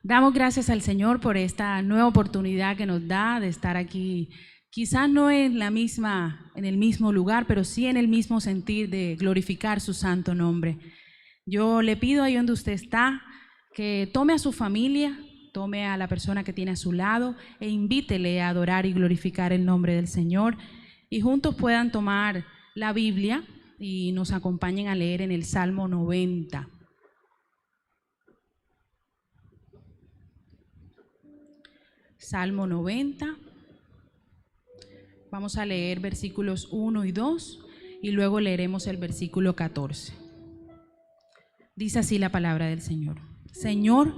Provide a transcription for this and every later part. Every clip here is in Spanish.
Damos gracias al Señor por esta nueva oportunidad que nos da de estar aquí, quizás no en el mismo lugar, pero sí en el mismo sentir de glorificar su santo nombre. Yo le pido ahí donde usted está que tome a su familia, tome a la persona que tiene a su lado e invítele a adorar y glorificar el nombre del Señor, y juntos puedan tomar la Biblia y nos acompañen a leer en el Salmo 90. Salmo 90. Vamos a leer versículos 1 y 2 y luego leeremos el versículo 14. Dice así la palabra del Señor. Señor,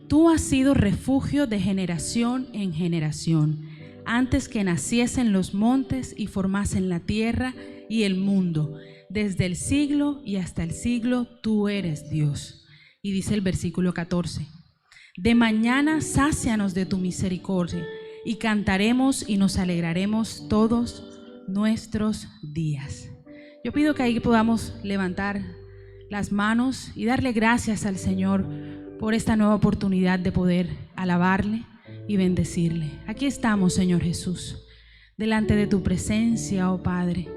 tú has sido refugio de generación en generación, antes que naciesen los montes y formasen la tierra y el mundo. Desde el siglo y hasta el siglo tú eres Dios. Y dice el versículo 14. De mañana sácianos de tu misericordia y cantaremos y nos alegraremos todos nuestros días. Yo pido que ahí podamos levantar las manos y darle gracias al Señor por esta nueva oportunidad de poder alabarle y bendecirle. Aquí estamos, Señor Jesús, delante de tu presencia, oh Padre,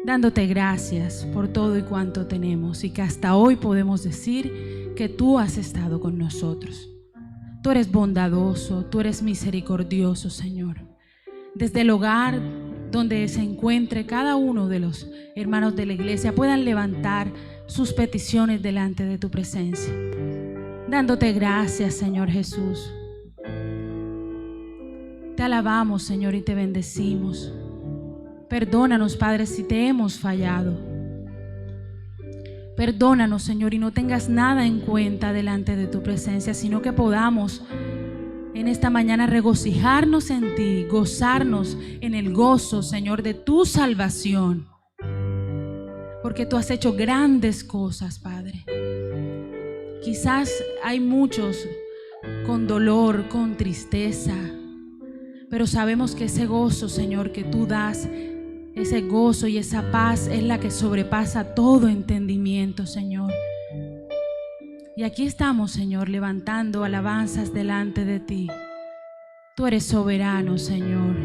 dándote gracias por todo y cuanto tenemos, y que hasta hoy podemos decir que tú has estado con nosotros. Tú eres bondadoso, tú eres misericordioso, Señor. Desde el hogar donde se encuentre cada uno de los hermanos de la iglesia puedan levantar sus peticiones delante de tu presencia, dándote gracias, Señor Jesús. Te alabamos, Señor, y te bendecimos. Perdónanos, Padre, si te hemos fallado. Perdónanos, Señor, y no tengas nada en cuenta delante de tu presencia, sino que podamos en esta mañana regocijarnos en ti, gozarnos en el gozo, Señor, de tu salvación. Porque tú has hecho grandes cosas, Padre. Quizás hay muchos con dolor, con tristeza, pero sabemos que ese gozo, Señor, que tú das, ese gozo y esa paz es la que sobrepasa todo entendimiento, Señor. Y aquí estamos, Señor, levantando alabanzas delante de ti. Tú eres soberano, Señor.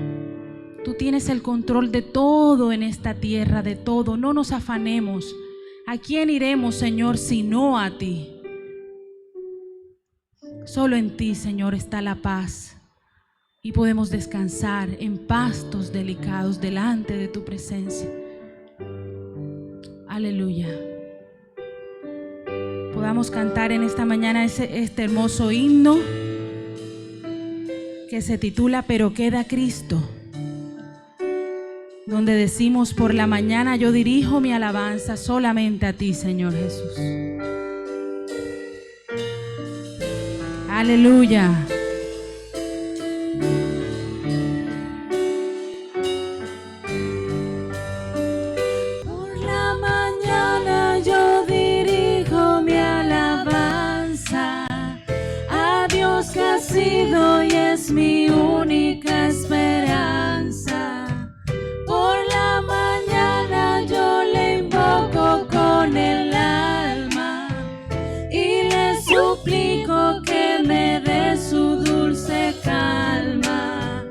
Tú tienes el control de todo en esta tierra, de todo. No nos afanemos. ¿A quién iremos, Señor, sino a ti? Solo en ti, Señor, está la paz. Y podemos descansar en pastos delicados delante de tu presencia. Aleluya. Podamos cantar en esta mañana este hermoso himno que se titula Pero queda Cristo, donde decimos: por la mañana yo dirijo mi alabanza solamente a ti, Señor Jesús. Aleluya. Y es mi única esperanza. Por la mañana yo le invoco con el alma y le suplico que me dé su dulce calma.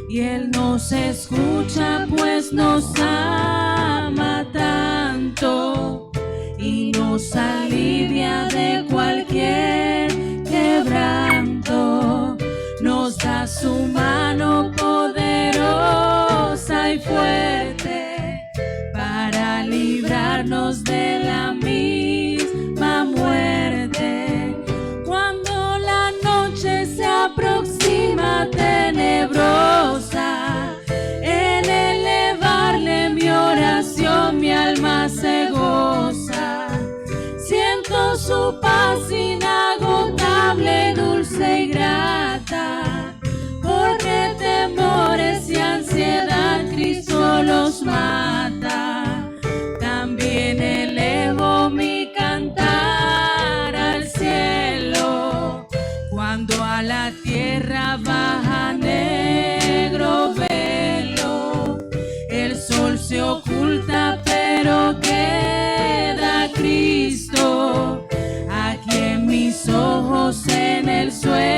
Y Él nos escucha, pues nos ama tanto y nos alivia de cualquier quebranto. Nos da su mano poderosa y fuerte para librarnos de la misma muerte. Cuando la noche se aproxima tenebrosa, en elevarle mi oración mi alma se goza. Siento su paz inagotable, dulce y grata, porque temores y ansiedad Cristo los mata. También elevo mi cantar al cielo, cuando a la tierra baja negro velo. El sol se oculta, pero queda Cristo, aquí en mis ojos en el suelo.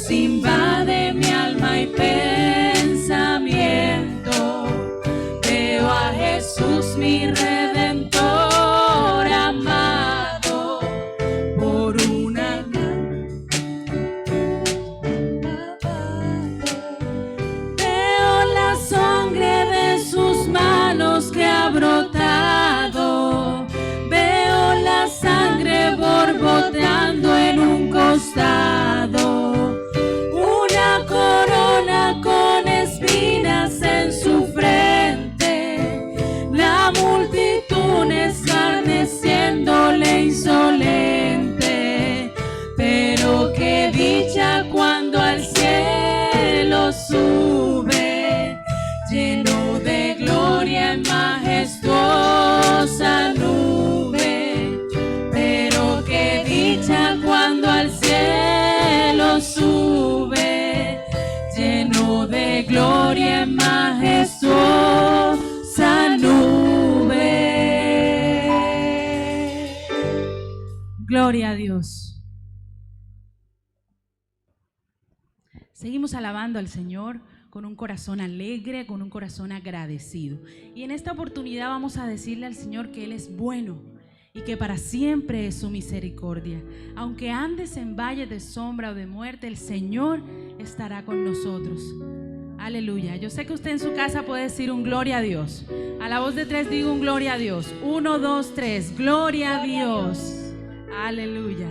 Dios invade mi alma y pensamiento. Veo a Jesús mi Redentor amado por una veo la sangre de sus manos que ha brotado. Veo la sangre borboteando en un costado. Una corona con espinas en su frente. La multitud escarneciéndole insolente. Pero qué dicha cuando al cielo sube, lleno de gloria en majestuosa nube. Pero qué dicha cuando al cielo sube, lleno de gloria en majestuosa nube. Gloria a Dios. Seguimos alabando al Señor con un corazón alegre, con un corazón agradecido. Y en esta oportunidad vamos a decirle al Señor que Él es bueno y que para siempre es su misericordia. Aunque andes en valle de sombra o de muerte, el Señor estará con nosotros. Aleluya. Yo sé que usted en su casa puede decir un gloria a Dios. A la voz de tres digo un gloria a Dios. 1, 2, 3. Gloria a Dios. Aleluya.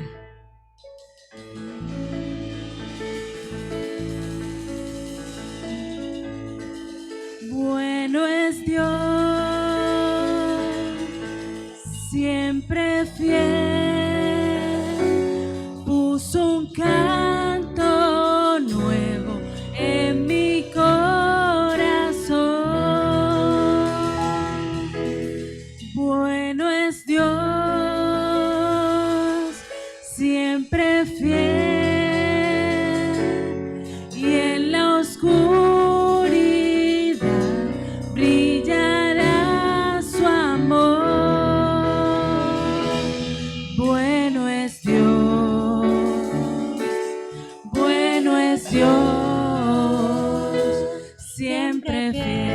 Bueno es Dios, siempre fiel. Puso un canto nuevo en mi corazón. Bueno es Dios, siempre fiel. Y en la oscuridad brillará su amor. Bueno es Dios, bueno es Dios, siempre fiel.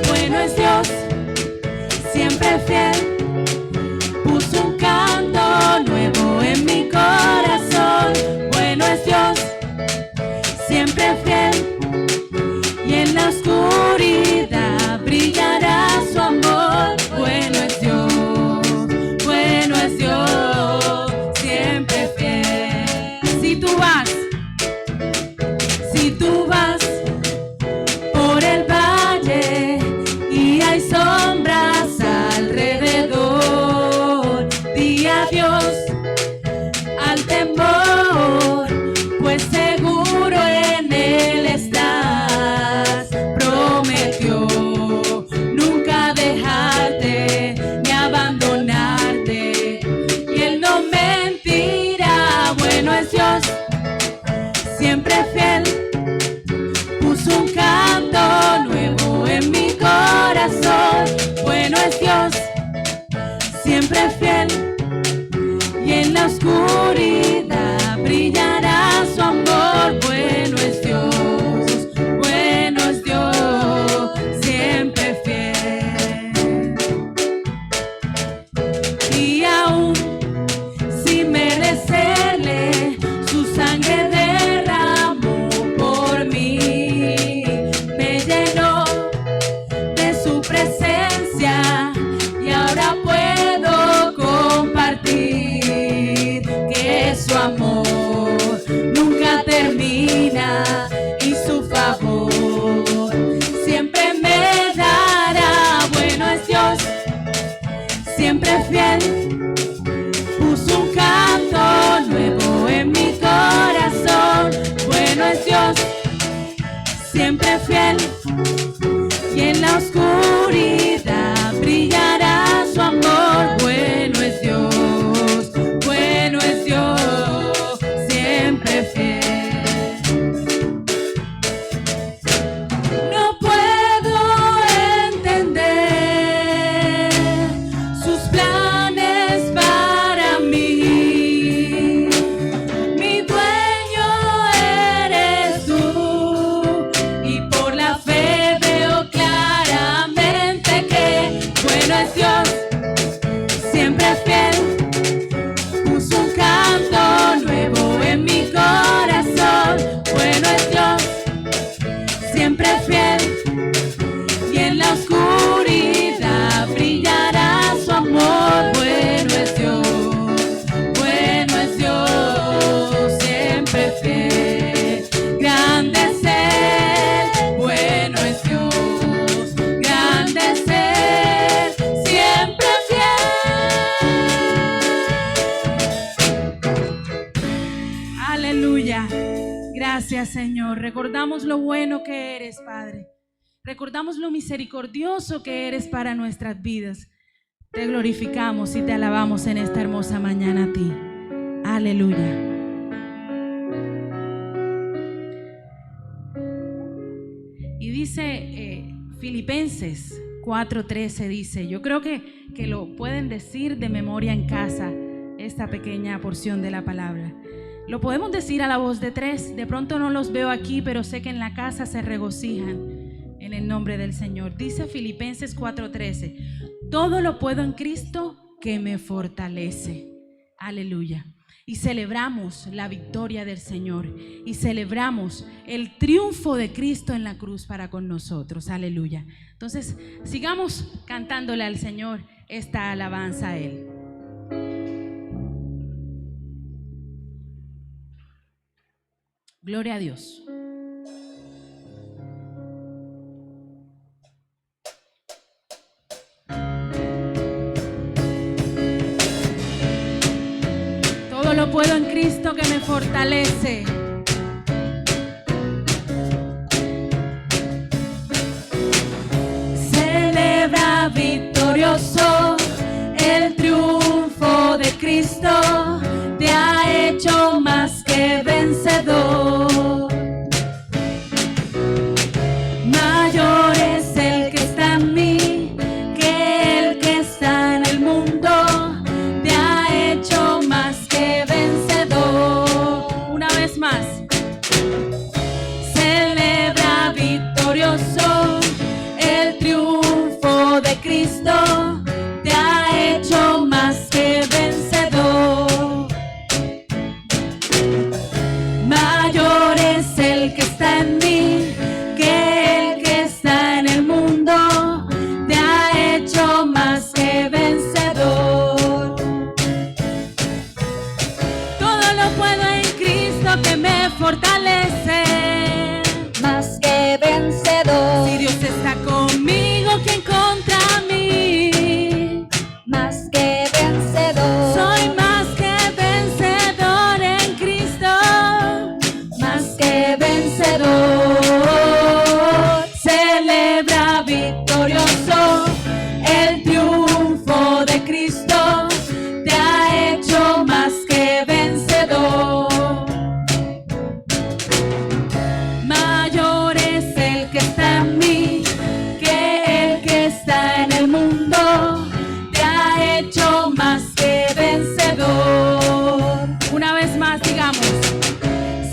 Bueno es Dios, siempre fiel. Puso un canto nuevo en mi corazón. Bueno es Dios, siempre fiel. Y en la oscuridad brillará su amor. Bueno es Dios, siempre fiel. Si tú vas por el valle y hay sombras alrededor, di adiós al temor, pues seguro en él estás. Prometió nunca dejarte ni abandonarte, y él no mentirá. Bueno es Dios, siempre fiel. Puso un canto nuevo en mi corazón. Bueno es Dios, siempre fiel. Y gracias, Señor. Recordamos lo bueno que eres, Padre. Recordamos lo misericordioso que eres para nuestras vidas. Te glorificamos y te alabamos en esta hermosa mañana a ti. Aleluya. Y dice Filipenses 4:13, dice, yo creo que lo pueden decir de memoria en casa, esta pequeña porción de la palabra. Lo podemos decir a la voz de tres. De pronto no los veo aquí, pero sé que en la casa se regocijan en el nombre del Señor. Dice Filipenses 4:13, todo lo puedo en Cristo que me fortalece. Aleluya. Y celebramos la victoria del Señor y celebramos el triunfo de Cristo en la cruz para con nosotros. Aleluya. Entonces, sigamos cantándole al Señor esta alabanza a Él. Gloria a Dios. Todo lo puedo en Cristo que me fortalece. Celebra victorioso el triunfo de Cristo, te ha hecho más que vencedor. Mayor es el que está en mí que el que está en el mundo, te ha hecho más que vencedor. Una vez más. Celebra victorioso el triunfo de Cristo, te ha hecho más que vencedor. Mayor es el que está en mí que el que está en el mundo, te ha hecho más que vencedor. Todo lo puedo en Cristo que me fortalece. Más que vencedor. Si Dios está conmigo, ¿quién contra mí? Más que vencedor. Soy más que vencedor en Cristo. Más que vencedor. Celebra victorioso el triunfo de Cristo, te ha hecho más que vencedor. Mayor es el que está en mí que el que está en el mundo, te ha hecho más que vencedor. Una vez más, digamos.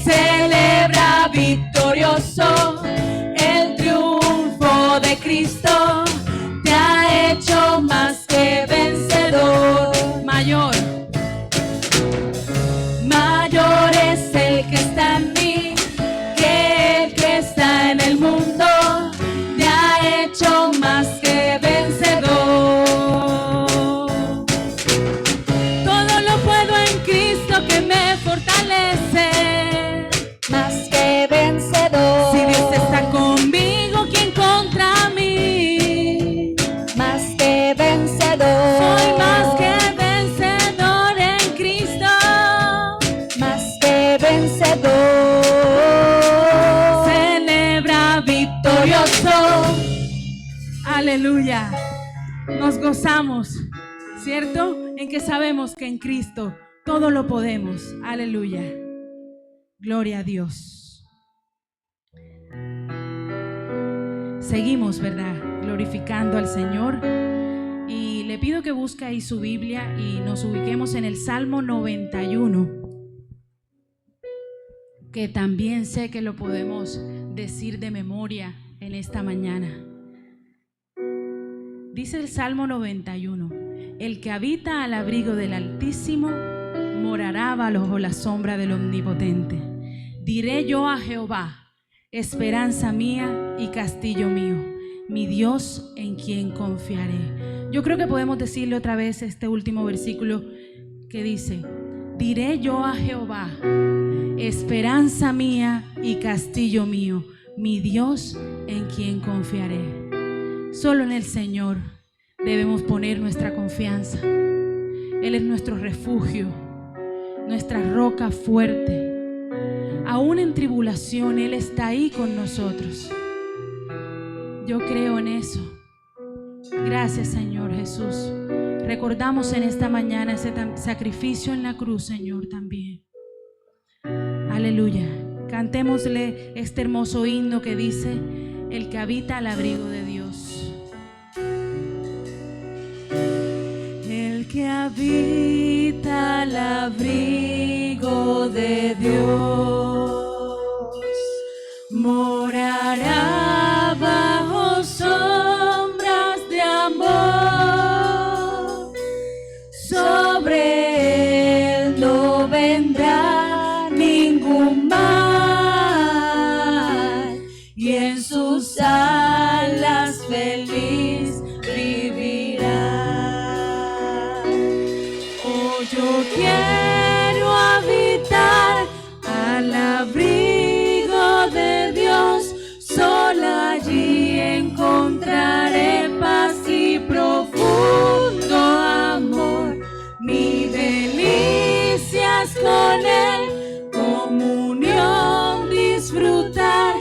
Celebra victorioso el triunfo de Cristo, te ha hecho más que vencedor. Mayor. Mayor es el que está en mí que el que está en el mundo, te ha hecho más que vencedor. Todo lo puedo en Cristo que me fortalece. Más que vencedor. Si Dios está conmigo, ¿quién contra mí? Más que vencedor. Soy más que vencedor en Cristo. Más que vencedor. Celebra victorioso. Aleluya. Nos gozamos, ¿cierto? En que sabemos que en Cristo todo lo podemos. Aleluya. Gloria a Dios. Seguimos, ¿verdad? Glorificando al Señor. Y le pido que busque ahí su Biblia y nos ubiquemos en el Salmo 91, que también sé que lo podemos decir de memoria en esta mañana. Dice el Salmo 91, el que habita al abrigo del Altísimo morará bajo la sombra del Omnipotente. Diré yo a Jehová, esperanza mía y castillo mío, mi Dios en quien confiaré. Yo creo que podemos decirle otra vez este último versículo que dice, diré yo a Jehová, esperanza mía y castillo mío, mi Dios en quien confiaré. Solo en el Señor debemos poner nuestra confianza. Él es nuestro refugio, nuestra roca fuerte. Aún en tribulación, Él está ahí con nosotros. Yo creo en eso. Gracias, Señor Jesús. Recordamos en esta mañana ese sacrificio en la cruz, Señor, también. Aleluya. Cantémosle este hermoso himno que dice: el que habita al abrigo de Dios. El que habita al abrigo de Dios morará bajo sombras de amor. Sobre él no vendrá ningún mal, y en sus alas feliz vivirá. Oh, yo quiero habitar al abrigo de Dios, solo allí encontraré paz y profundo amor. Mi delicia es con Él, comunión disfrutar,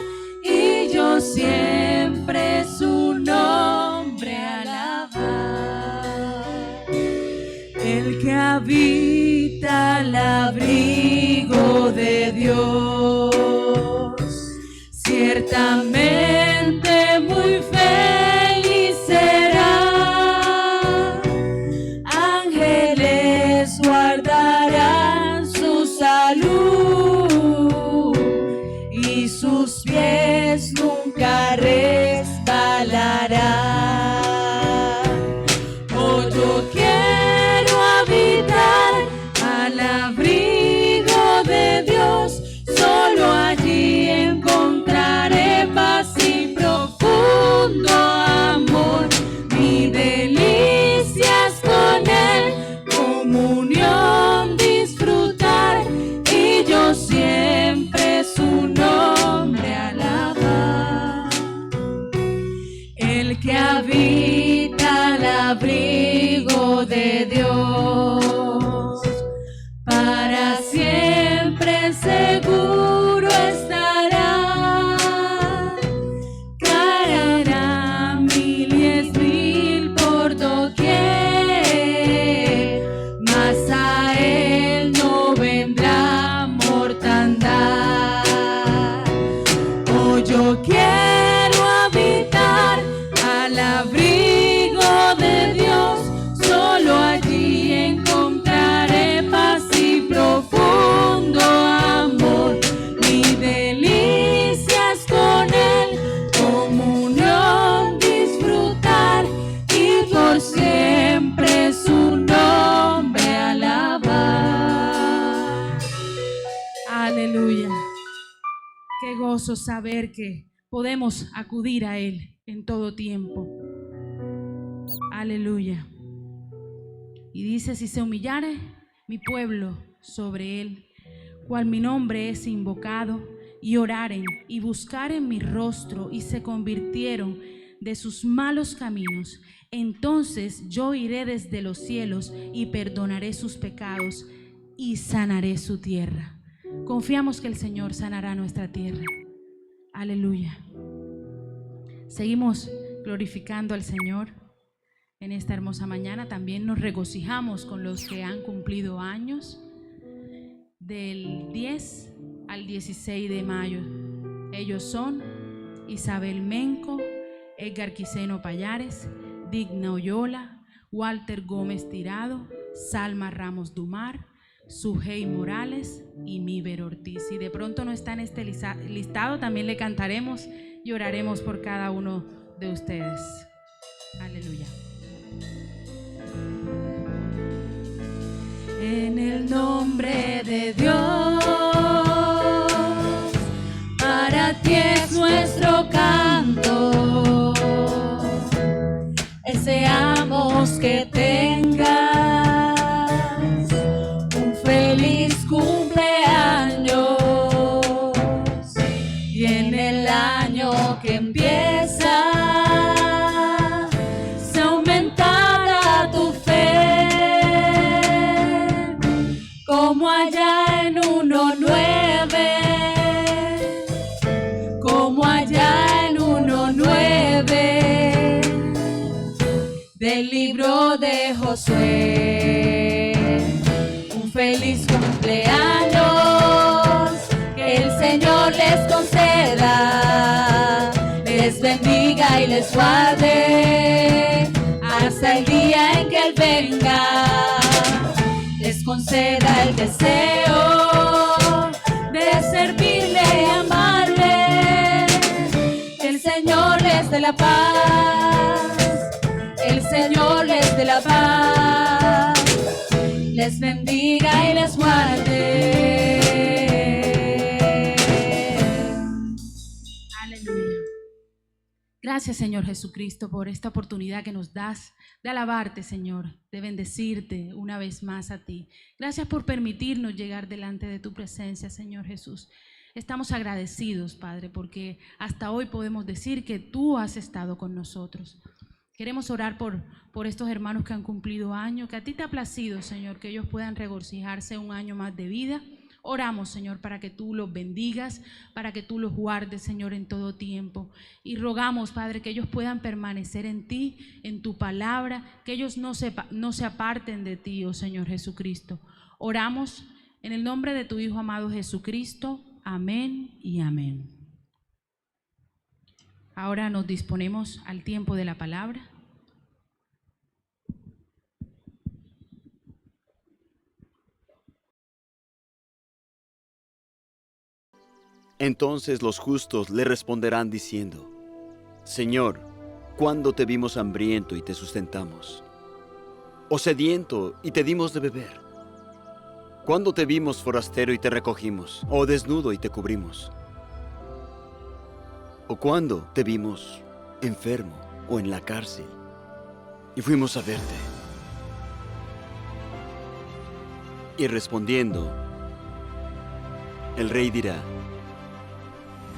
y yo siempre su nombre alabar. El que habita al abrigo de Dios, ciertamente muy feliz será. Ángeles guardarán su salud, y sus pies nunca resbalarán. Oh, yo quiero habitar al abrigo de Dios, solo allí encontraré paz y profundo amor. Mi delicia es con Él, comunión disfrutar, y yo siempre su nombre alabar. El que habita al abrigo de Dios, para siempre seguro estará. Caerán 1000 por doquier, mas a él no vendrá mortandad. Oh, yo quiero habitar al abrigo de Dios, solo allí encontraré paz y profundo amor. Mi delicia es con Él, comunión disfrutar, y por siempre su nombre alabar. Aleluya. Qué gozo saber que podemos acudir a Él en todo tiempo. Aleluya. Y dice: si se humillare mi pueblo sobre él, cual mi nombre es invocado, y oraren y buscaren mi rostro, y se convirtieron de sus malos caminos, entonces yo iré desde los cielos y perdonaré sus pecados y sanaré su tierra. Confiamos que el Señor sanará nuestra tierra. Aleluya. Seguimos glorificando al Señor en esta hermosa mañana. También nos regocijamos con los que han cumplido años del 10 al 16 de mayo. Ellos son Isabel Menco, Edgar Quiseno Payares, Digna Oyola, Walter Gómez Tirado, Salma Ramos Dumar, Sujei Morales y Míber Ortiz. Si de pronto no está en este listado, también le cantaremos y oraremos por cada uno de ustedes. Aleluya. En el nombre de Dios, para ti es nuestro canto. Deseamos que tengas un feliz cumpleaños, y en el año que empieza se aumentará tu fe, como allá en 1:9 Josué. Un feliz cumpleaños, que el Señor les conceda, les bendiga y les guarde hasta el día en que Él venga, les conceda el deseo de servirle y amarle. Que el Señor les dé la paz, el Señor les dé la paz, les bendiga y les guarde. Aleluya. Gracias, Señor Jesucristo, por esta oportunidad que nos das de alabarte, Señor, de bendecirte una vez más a ti. Gracias por permitirnos llegar delante de tu presencia, Señor Jesús. Estamos agradecidos, Padre, porque hasta hoy podemos decir que tú has estado con nosotros. Queremos orar por estos hermanos que han cumplido años, que a ti te ha placido, Señor, que ellos puedan regocijarse un año más de vida. Oramos, Señor, para que tú los bendigas, para que tú los guardes, Señor, en todo tiempo. Y rogamos, Padre, que ellos puedan permanecer en ti, en tu palabra, que ellos no se aparten de ti, oh Señor Jesucristo. Oramos en el nombre de tu Hijo amado Jesucristo. Amén y amén. Ahora nos disponemos al tiempo de la palabra. Entonces los justos le responderán diciendo: Señor, ¿cuándo te vimos hambriento y te sustentamos? ¿O sediento y te dimos de beber? ¿Cuándo te vimos forastero y te recogimos? ¿O desnudo y te cubrimos? ¿O cuándo te vimos enfermo o en la cárcel y fuimos a verte? Y respondiendo, el rey dirá: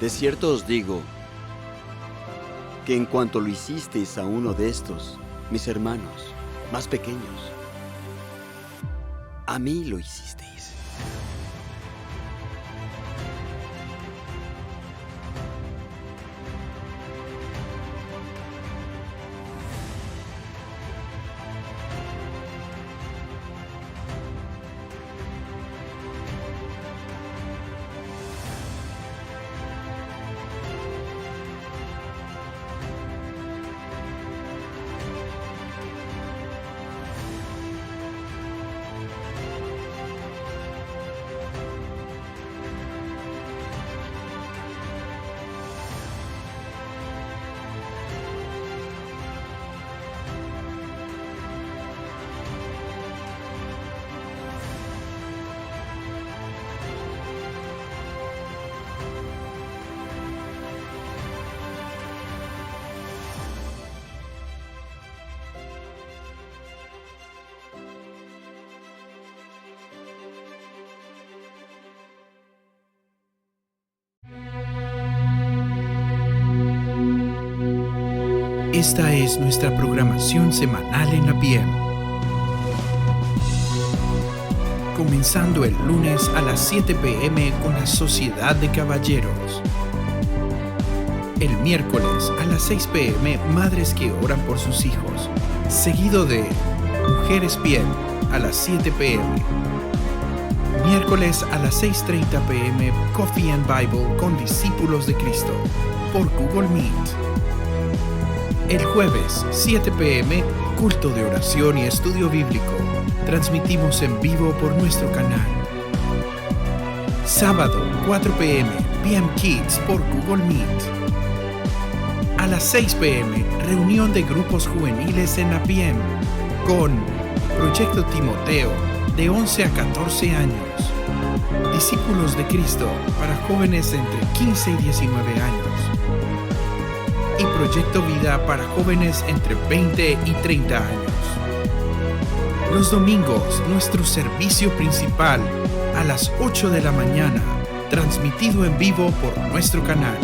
de cierto os digo que en cuanto lo hicisteis a uno de estos, mis hermanos más pequeños, a mí lo hicisteis. Esta es nuestra programación semanal en la PM. Comenzando el lunes a las 7 p.m. con la Sociedad de Caballeros. El miércoles a las 6 p.m. Madres que oran por sus hijos. Seguido de Mujeres PM a las 7 p.m. Miércoles a las 6:30 p.m. Coffee and Bible con Discípulos de Cristo por Google Meet. El jueves, 7 p.m., culto de oración y estudio bíblico. Transmitimos en vivo por nuestro canal. Sábado, 4 p.m., PM Kids por Google Meet. A las 6 p.m., reunión de grupos juveniles en la PM con Proyecto Timoteo, de 11 a 14 años. Discípulos de Cristo para jóvenes entre 15 y 19 años. Y Proyecto Vida para jóvenes entre 20 y 30 años. Los domingos, nuestro servicio principal a las 8 de la mañana, transmitido en vivo por nuestro canal.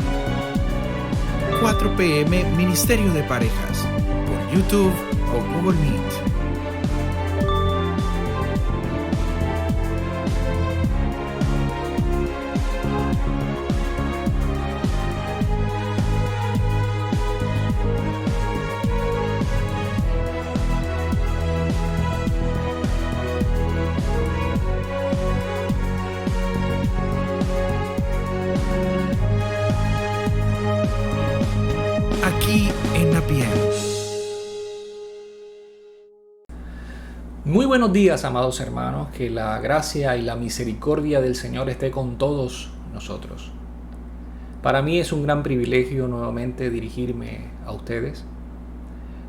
4 p.m. Ministerio de Parejas, por YouTube o Google Meet. buenos días, amados hermanos, que la gracia y la misericordia del Señor esté con todos nosotros. Para mí es un gran privilegio nuevamente dirigirme a ustedes.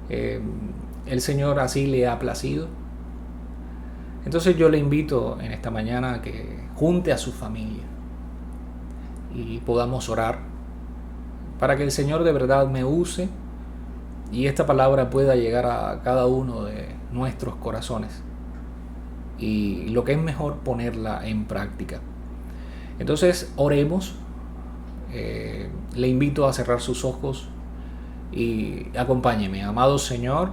El Señor así le ha placido. Entonces yo le invito en esta mañana a que junte a su familia y podamos orar para que el Señor de verdad me use y esta palabra pueda llegar a cada uno de nuestros corazones. Y lo que es mejor, ponerla en práctica. Entonces oremos. Le invito a cerrar sus ojos y acompáñeme. Amado Señor,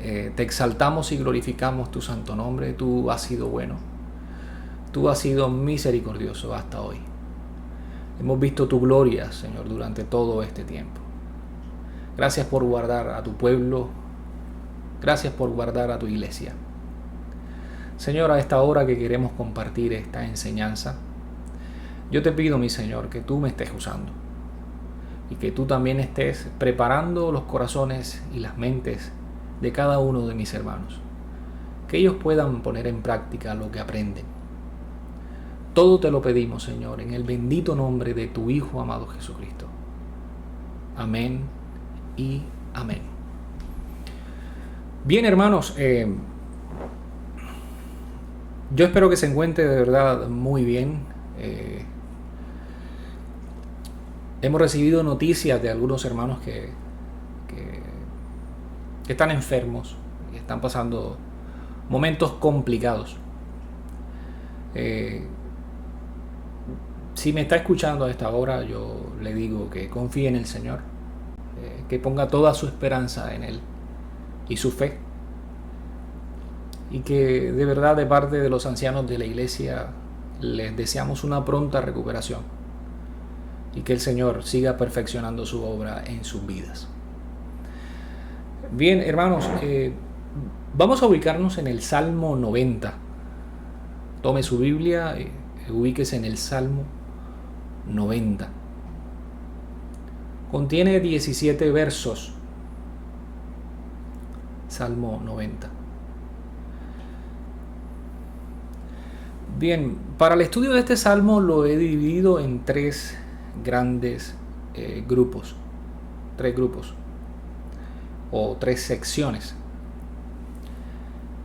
te exaltamos y glorificamos tu santo nombre. Tú has sido bueno, tú has sido misericordioso hasta hoy. Hemos visto tu gloria, Señor, durante todo este tiempo. Gracias por guardar a tu pueblo, gracias por guardar a tu iglesia. Señor, a esta hora que queremos compartir esta enseñanza, yo te pido, mi Señor, que tú me estés usando y que tú también estés preparando los corazones y las mentes de cada uno de mis hermanos, que ellos puedan poner en práctica lo que aprenden. Todo te lo pedimos, Señor, en el bendito nombre de tu Hijo amado Jesucristo. Amén y amén. Bien, hermanos, yo espero que se encuentre de verdad muy bien. Hemos recibido noticias de algunos hermanos que están enfermos y están pasando momentos complicados. Si me está escuchando a esta hora, yo le digo que confíe en el Señor, que ponga toda su esperanza en Él y su fe, y que de verdad, de parte de los ancianos de la iglesia, les deseamos una pronta recuperación y que el Señor siga perfeccionando su obra en sus vidas. Bien, hermanos, vamos a ubicarnos en el Salmo 90. Tome su Biblia, ubíquese en el Salmo 90. Contiene 17 versos. Salmo 90. Bien, para el estudio de este salmo lo he dividido en tres grandes grupos. Tres grupos o tres secciones.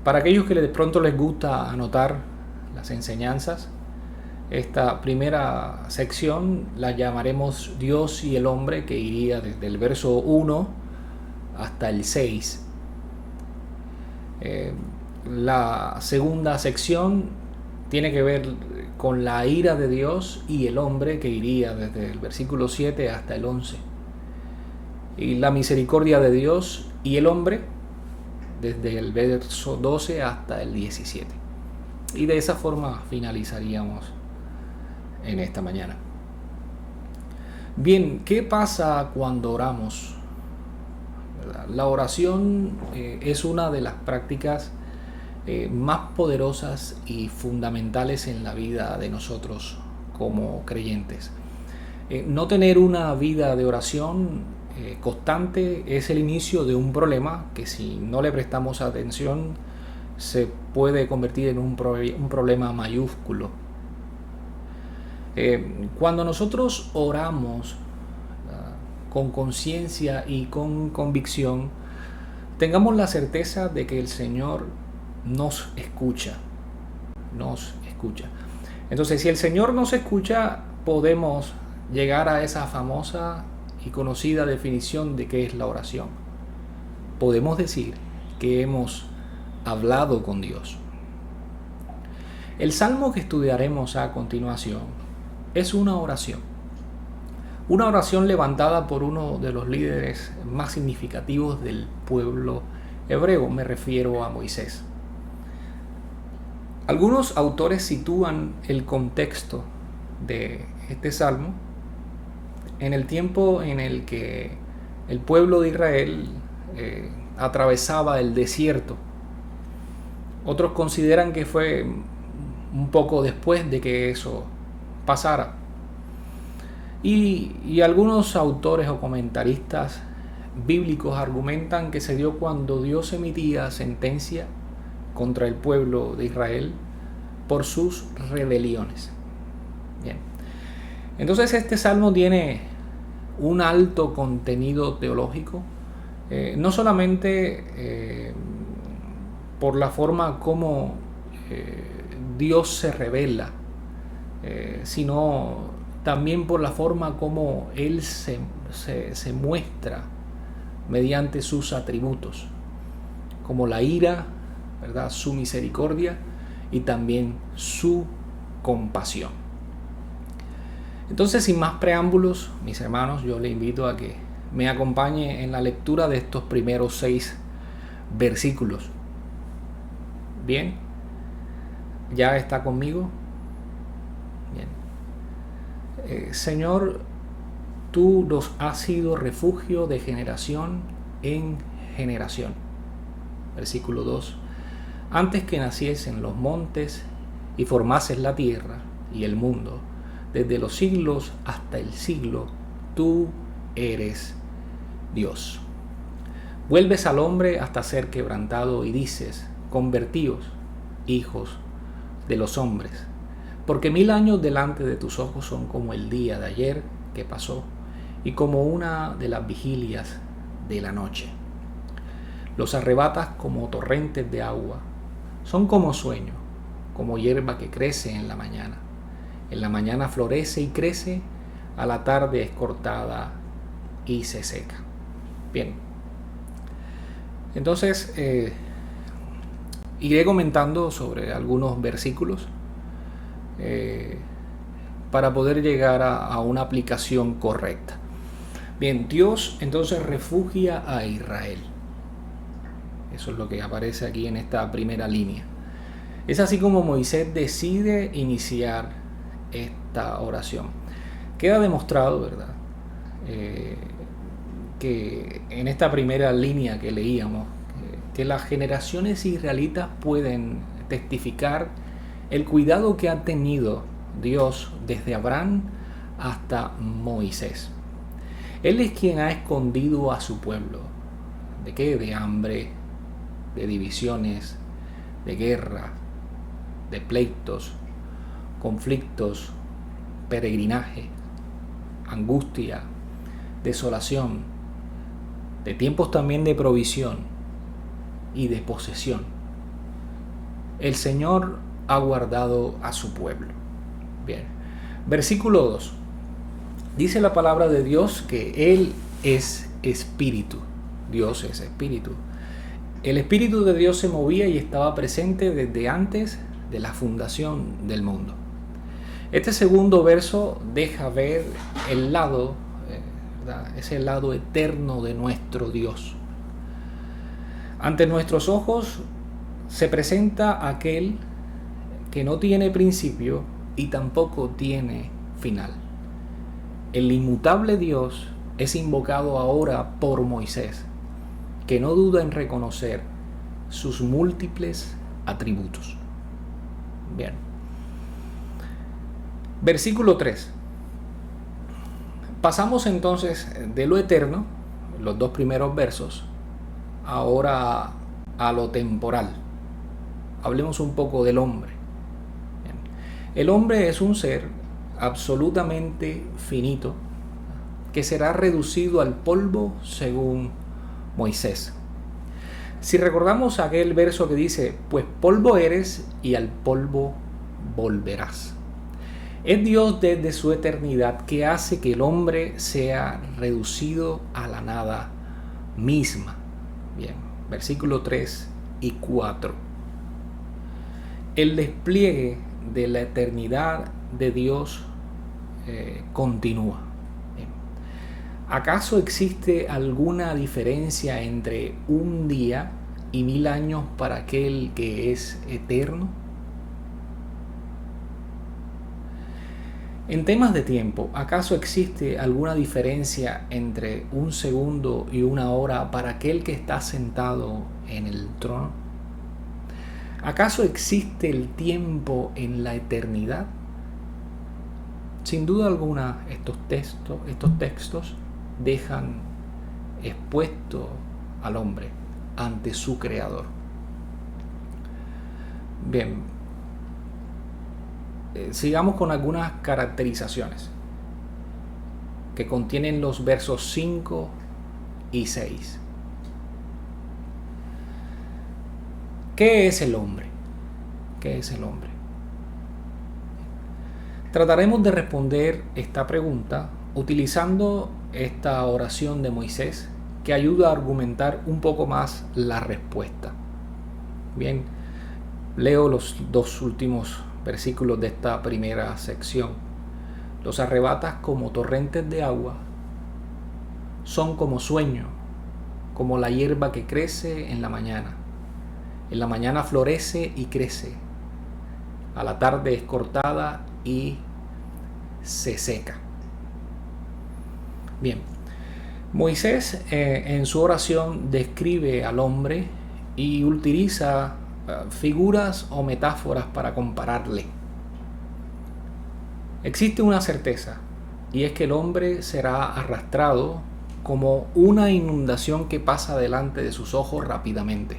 Para aquellos que de pronto les gusta anotar las enseñanzas, esta primera sección la llamaremos Dios y el hombre, que iría desde el verso 1 hasta el 6. La segunda sección tiene que ver con la ira de Dios y el hombre, que iría desde el versículo 7 hasta el 11. Y la misericordia de Dios y el hombre, desde el verso 12 hasta el 17. Y de esa forma finalizaríamos en esta mañana. Bien, ¿qué pasa cuando oramos? La oración es una de las prácticas más poderosas y fundamentales en la vida de nosotros como creyentes. No tener una vida de oración constante es el inicio de un problema que, si no le prestamos atención, se puede convertir en un problema mayúsculo. Cuando nosotros oramos con conciencia y con convicción, tengamos la certeza de que el Señor nos escucha. Entonces, si el Señor nos escucha, podemos llegar a esa famosa y conocida definición de qué es la oración. Podemos decir que hemos hablado con Dios. El salmo que estudiaremos a continuación es una oración levantada por uno de los líderes más significativos del pueblo hebreo. Me refiero a Moisés. Algunos autores sitúan el contexto de este salmo en el tiempo en el que el pueblo de Israel atravesaba el desierto. Otros consideran que fue un poco después de que eso pasara. Y algunos autores o comentaristas bíblicos argumentan que se dio cuando Dios emitía sentencia contra el pueblo de Israel por sus rebeliones. Bien. Entonces este salmo tiene un alto contenido teológico, no solamente por la forma como Dios se revela, sino también por la forma como Él se muestra mediante sus atributos, como la ira, ¿verdad?, su misericordia y también su compasión. Entonces, sin más preámbulos, mis hermanos, yo le invito a que me acompañe en la lectura de estos primeros 6 versículos. Bien, ¿ya está conmigo? Bien. Señor, tú nos has sido refugio de generación en generación. Versículo 2. Antes que naciesen los montes y formases la tierra y el mundo, desde los siglos hasta el siglo, tú eres Dios. Vuelves al hombre hasta ser quebrantado y dices: convertíos, hijos de los hombres, porque 1000 años delante de tus ojos son como el día de ayer que pasó y como una de las vigilias de la noche. Los arrebatas como torrentes de agua, son como sueño, como hierba que crece en la mañana. En la mañana florece y crece, a la tarde es cortada y se seca. Bien. Entonces, iré comentando sobre algunos versículos para poder llegar a una aplicación correcta. Bien, Dios entonces refugia a Israel. Eso es lo que aparece aquí en esta primera línea. Es así como Moisés decide iniciar esta oración. Queda demostrado, ¿verdad?, que en esta primera línea que leíamos, que las generaciones israelitas pueden testificar el cuidado que ha tenido Dios desde Abraham hasta Moisés. Él es quien ha escondido a su pueblo. ¿De qué? De hambre, de divisiones, de guerra, de pleitos, conflictos, peregrinaje, angustia, desolación, de tiempos también de provisión y de posesión. El Señor ha guardado a su pueblo. Bien, versículo 2. Dice la palabra de Dios que Él es espíritu. Dios es espíritu. El Espíritu de Dios se movía y estaba presente desde antes de la fundación del mundo. Este segundo verso deja ver el lado, ¿verdad?, ese lado eterno de nuestro Dios. Ante nuestros ojos se presenta aquel que no tiene principio y tampoco tiene final. El inmutable Dios es invocado ahora por Moisés, que no duda en reconocer sus múltiples atributos. Bien. Versículo 3. Pasamos entonces de lo eterno, los 2 primeros versos, ahora a lo temporal. Hablemos un poco del hombre. Bien. El hombre es un ser absolutamente finito que será reducido al polvo según Moisés. Si recordamos aquel verso que dice: pues polvo eres y al polvo volverás. Es Dios desde su eternidad que hace que el hombre sea reducido a la nada misma. Bien, versículo 3 y 4. El despliegue de la eternidad de Dios continúa. Bien. ¿Acaso existe alguna diferencia entre un día y 1000 años para aquel que es eterno? En temas de tiempo, ¿acaso existe alguna diferencia entre un segundo y una hora para aquel que está sentado en el trono? ¿Acaso existe el tiempo en la eternidad? Sin duda alguna, estos textos dejan expuesto al hombre ante su Creador. Bien, sigamos con algunas caracterizaciones que contienen los versos 5 y 6. ¿Qué es el hombre? ¿Qué es el hombre? Trataremos de responder esta pregunta utilizando esta oración de Moisés que ayuda a argumentar un poco más la respuesta. Bien, leo los 2 últimos versículos de esta primera sección. Los arrebatas como torrentes de agua, son como sueño, como la hierba que crece en la mañana. En la mañana florece y crece, a la tarde es cortada y se seca. Bien, Moisés en su oración describe al hombre y utiliza figuras o metáforas para compararle. Existe una certeza, y es que el hombre será arrastrado como una inundación que pasa delante de sus ojos rápidamente.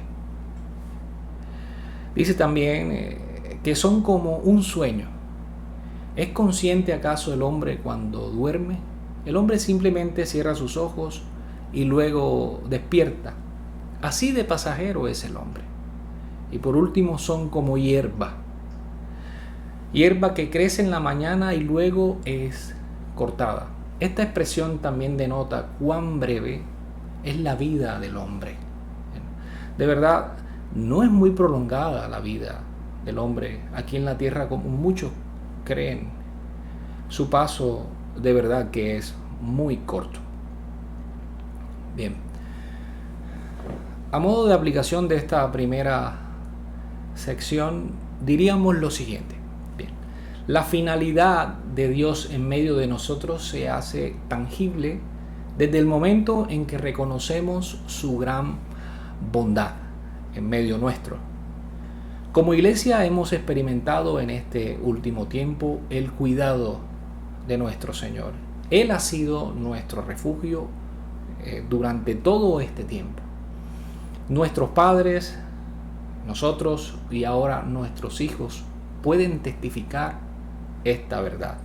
Dice también que son como un sueño. ¿Es consciente acaso el hombre cuando duerme? El hombre simplemente cierra sus ojos y luego despierta. Así de pasajero es el hombre. Y por último son como hierba. Hierba que crece en la mañana y luego es cortada. Esta expresión también denota cuán breve es la vida del hombre. De verdad, no es muy prolongada la vida del hombre aquí en la tierra como muchos creen. Su paso de verdad que es muy corto. Bien. A modo de aplicación de esta primera sección, diríamos lo siguiente. Bien. La finalidad de Dios en medio de nosotros se hace tangible desde el momento en que reconocemos su gran bondad en medio nuestro. Como iglesia hemos experimentado en este último tiempo el cuidado de nuestro Señor. Él ha sido nuestro refugio durante todo este tiempo. Nuestros padres, nosotros y ahora nuestros hijos pueden testificar esta verdad.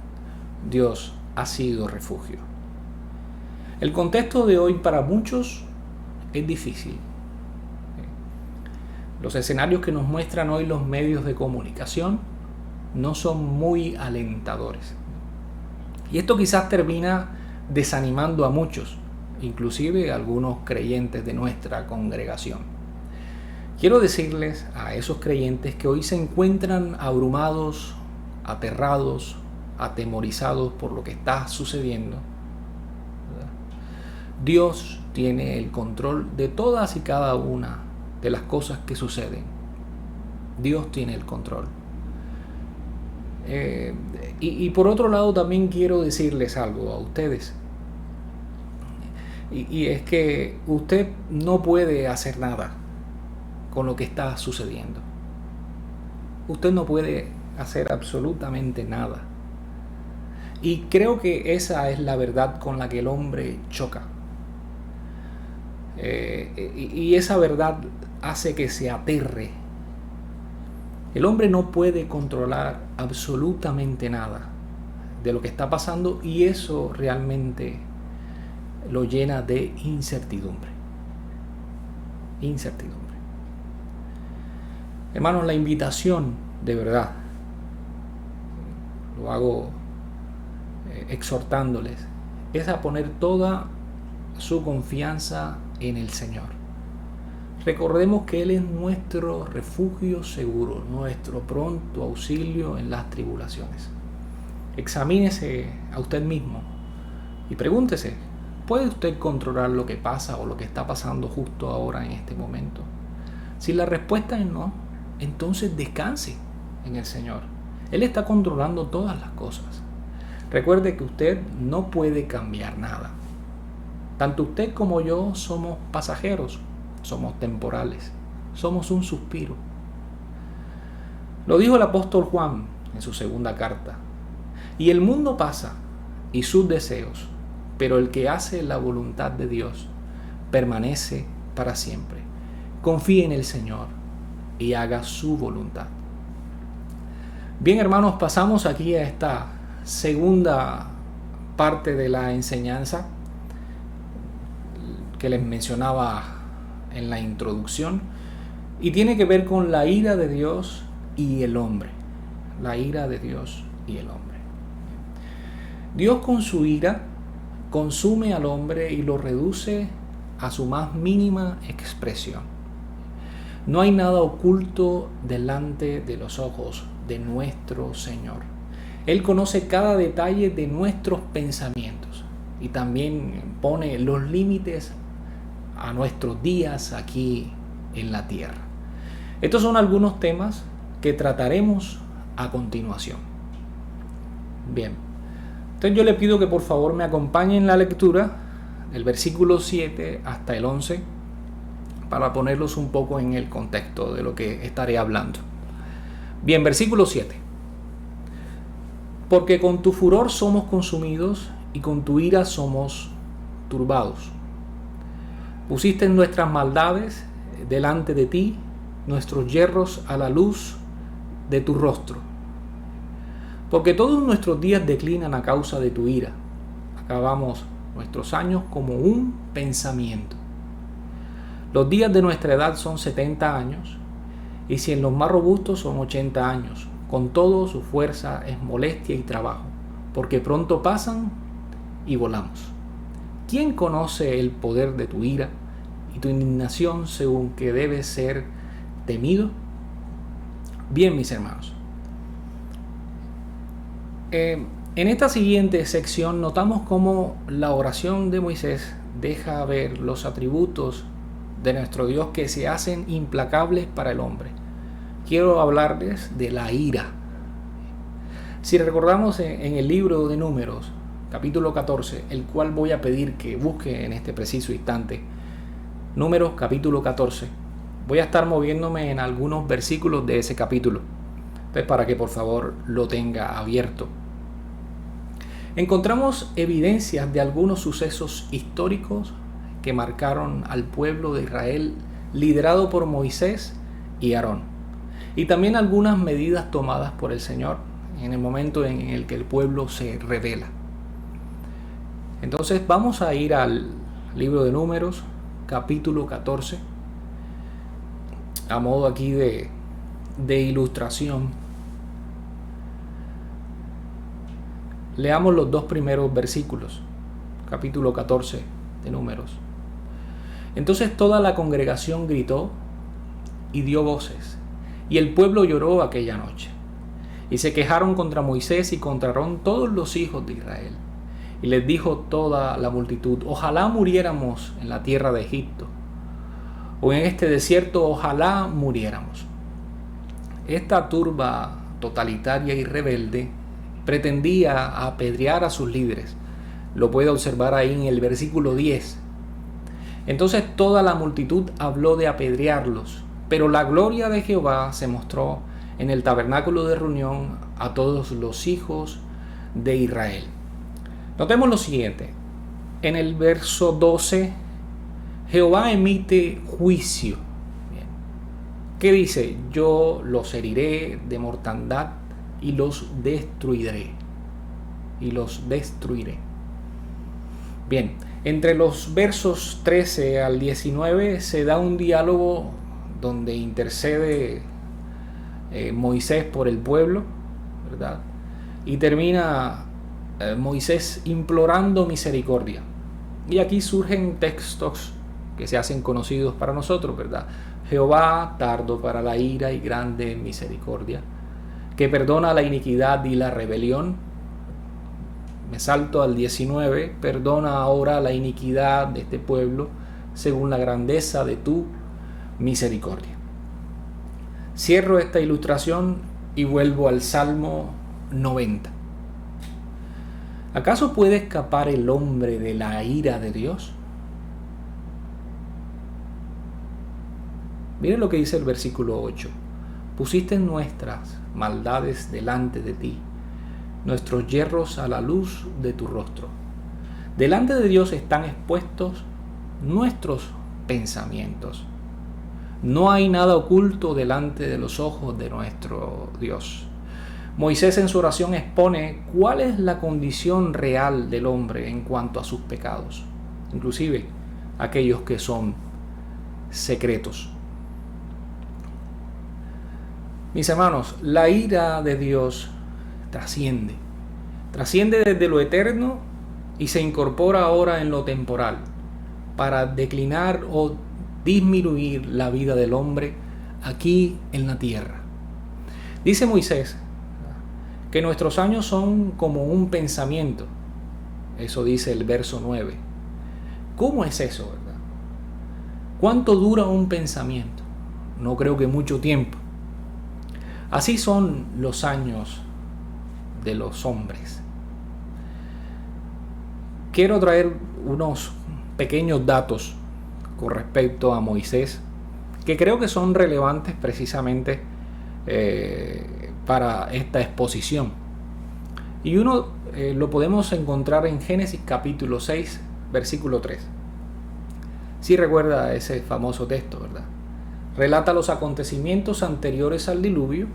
Dios ha sido refugio. El contexto de hoy para muchos es difícil. Los escenarios que nos muestran hoy los medios de comunicación no son muy alentadores. Y esto quizás termina desanimando a muchos, inclusive a algunos creyentes de nuestra congregación. Quiero decirles a esos creyentes que hoy se encuentran abrumados, aterrados, atemorizados por lo que está sucediendo. Dios tiene el control de todas y cada una de las cosas que suceden. Dios tiene el control. Y por otro lado también quiero decirles algo a ustedes. Y es que usted no puede hacer nada con lo que está sucediendo. Usted no puede hacer absolutamente nada. Y creo que esa es la verdad con la que el hombre choca. Y esa verdad hace que se aterre. El hombre no puede controlar absolutamente nada de lo que está pasando y eso realmente lo llena de incertidumbre. Incertidumbre. Hermanos, la invitación de verdad, lo hago exhortándoles, es a poner toda su confianza en el Señor. Recordemos que Él es nuestro refugio seguro, nuestro pronto auxilio en las tribulaciones. Examínese a usted mismo y pregúntese, ¿puede usted controlar lo que pasa o lo que está pasando justo ahora en este momento? Si la respuesta es no, entonces descanse en el Señor. Él está controlando todas las cosas. Recuerde que usted no puede cambiar nada. Tanto usted como yo somos pasajeros, somos temporales, somos un suspiro. Lo dijo el apóstol Juan en su segunda carta. Y el mundo pasa y sus deseos, pero el que hace la voluntad de Dios permanece para siempre. Confíe en el Señor y haga su voluntad. Bien, hermanos, pasamos aquí a esta segunda parte de la enseñanza que les mencionaba en la introducción, y tiene que ver con la ira de Dios y el hombre. La ira de Dios y el hombre. Dios con su ira consume al hombre y lo reduce a su más mínima expresión. No hay nada oculto delante de los ojos de nuestro Señor. Él conoce cada detalle de nuestros pensamientos y también pone los límites a nuestros días aquí en la tierra. Estos son algunos temas que trataremos a continuación. Bien, entonces yo le pido que por favor me acompañen en la lectura del versículo 7 hasta el 11 para ponerlos un poco en el contexto de lo que estaré hablando. Bien, versículo 7. Porque con tu furor somos consumidos y con tu ira somos turbados. Pusiste nuestras maldades delante de ti, nuestros yerros a la luz de tu rostro. Porque todos nuestros días declinan a causa de tu ira. Acabamos nuestros años como un pensamiento. Los días de nuestra edad son 70 años, y si en los más robustos son 80 años. Con todo, su fuerza es molestia y trabajo, porque pronto pasan y volamos. ¿Quién conoce el poder de tu ira y tu indignación según que debe ser temido? Bien, mis hermanos. En esta siguiente sección notamos cómo la oración de Moisés deja ver los atributos de nuestro Dios que se hacen implacables para el hombre. Quiero hablarles de la ira. Si recordamos en el libro de Números, capítulo 14, el cual voy a pedir que busque en este preciso instante, Números capítulo 14, voy a estar moviéndome en algunos versículos de ese capítulo, entonces para que por favor lo tenga abierto. Encontramos evidencias de algunos sucesos históricos que marcaron al pueblo de Israel liderado por Moisés y Aarón, y también algunas medidas tomadas por el Señor en el momento en el que el pueblo se rebela. Entonces vamos a ir al libro de Números, capítulo 14, a modo aquí de ilustración. Leamos los dos primeros versículos, capítulo 14 de Números. Entonces toda la congregación gritó y dio voces, y el pueblo lloró aquella noche. Y se quejaron contra Moisés y contra Aarón todos los hijos de Israel. Y les dijo toda la multitud: ojalá muriéramos en la tierra de Egipto, o en este desierto, ojalá muriéramos. Esta turba totalitaria y rebelde pretendía apedrear a sus líderes. Lo puede observar ahí en el versículo 10. Entonces toda la multitud habló de apedrearlos, pero la gloria de Jehová se mostró en el tabernáculo de reunión a todos los hijos de Israel. Notemos lo siguiente. En el verso 12, Jehová emite juicio. Bien. ¿Qué dice? Yo los heriré de mortandad y los destruiré. Y los destruiré. Bien, entre los versos 13 al 19 se da un diálogo donde intercede Moisés por el pueblo, ¿verdad? Y termina Moisés implorando misericordia. Y aquí surgen textos que se hacen conocidos para nosotros, ¿verdad? Jehová, tardo para la ira y grande en misericordia, que perdona la iniquidad y la rebelión. Me salto al 19, perdona ahora la iniquidad de este pueblo según la grandeza de tu misericordia. Cierro esta ilustración y vuelvo al Salmo 90. ¿Acaso puede escapar el hombre de la ira de Dios? Miren lo que dice el versículo 8. Pusiste nuestras maldades delante de ti, nuestros yerros a la luz de tu rostro. Delante de Dios están expuestos nuestros pensamientos. No hay nada oculto delante de los ojos de nuestro Dios. Moisés en su oración expone cuál es la condición real del hombre en cuanto a sus pecados, inclusive aquellos que son secretos. Mis hermanos, la ira de Dios trasciende desde lo eterno y se incorpora ahora en lo temporal para declinar o disminuir la vida del hombre aquí en la tierra. Dice Moisés que nuestros años son como un pensamiento. Eso dice el verso 9. ¿Cómo es eso, verdad? ¿Cuánto dura un pensamiento? No creo que mucho tiempo. Así son los años de los hombres. Quiero traer unos pequeños datos con respecto a Moisés que creo que son relevantes precisamente para esta exposición. Y uno lo podemos encontrar en Génesis capítulo 6, versículo 3. Si recuerda ese famoso texto, ¿verdad? Relata los acontecimientos anteriores al diluvio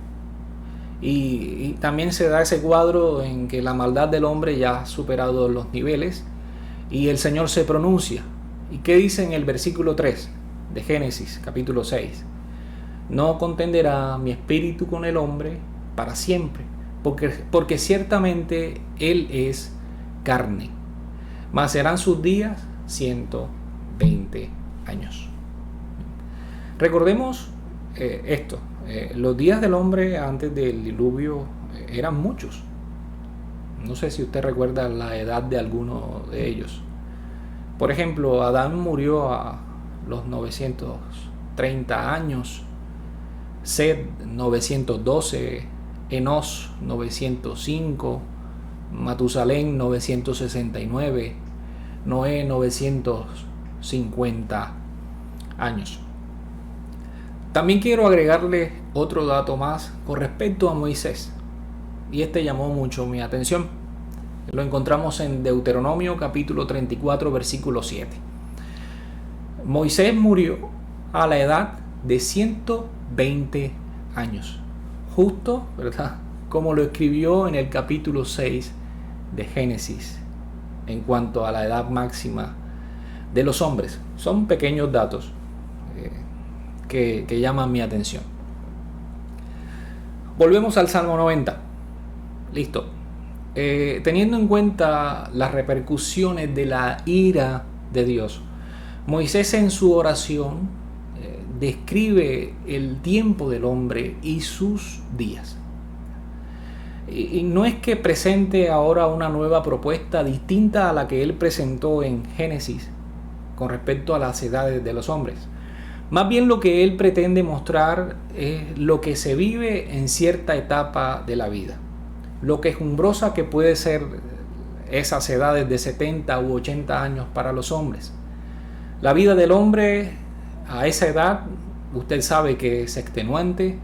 y también se da ese cuadro en que la maldad del hombre ya ha superado los niveles y el Señor se pronuncia. ¿Y qué dice en el versículo 3 de Génesis capítulo 6? No contenderá mi espíritu con el hombre para siempre, porque ciertamente él es carne, mas serán sus días 120 años. Recordemos esto, los días del hombre antes del diluvio eran muchos. No sé si usted recuerda la edad de alguno de ellos. Por ejemplo, Adán murió a los 930 años, Sed 912, Enos 905, Matusalén 969, Noé 950 años. También quiero agregarle otro dato más con respecto a Moisés, y este llamó mucho mi atención. Lo encontramos en Deuteronomio capítulo 34 versículo 7. Moisés murió a la edad de 120 años, justo, ¿verdad?, como lo escribió en el capítulo 6 de Génesis en cuanto a la edad máxima de los hombres. Son pequeños datos que llaman mi atención. Volvemos al Salmo 90. Listo. Teniendo en cuenta las repercusiones de la ira de Dios, Moisés en su oración describe el tiempo del hombre y sus días. Y no es que presente ahora una nueva propuesta distinta a la que él presentó en Génesis con respecto a las edades de los hombres. Más bien lo que él pretende mostrar es lo que se vive en cierta etapa de la vida, lo quejumbrosa que puede ser esas edades de 70 u 80 años para los hombres. La vida del hombre a esa edad, usted sabe que es extenuante,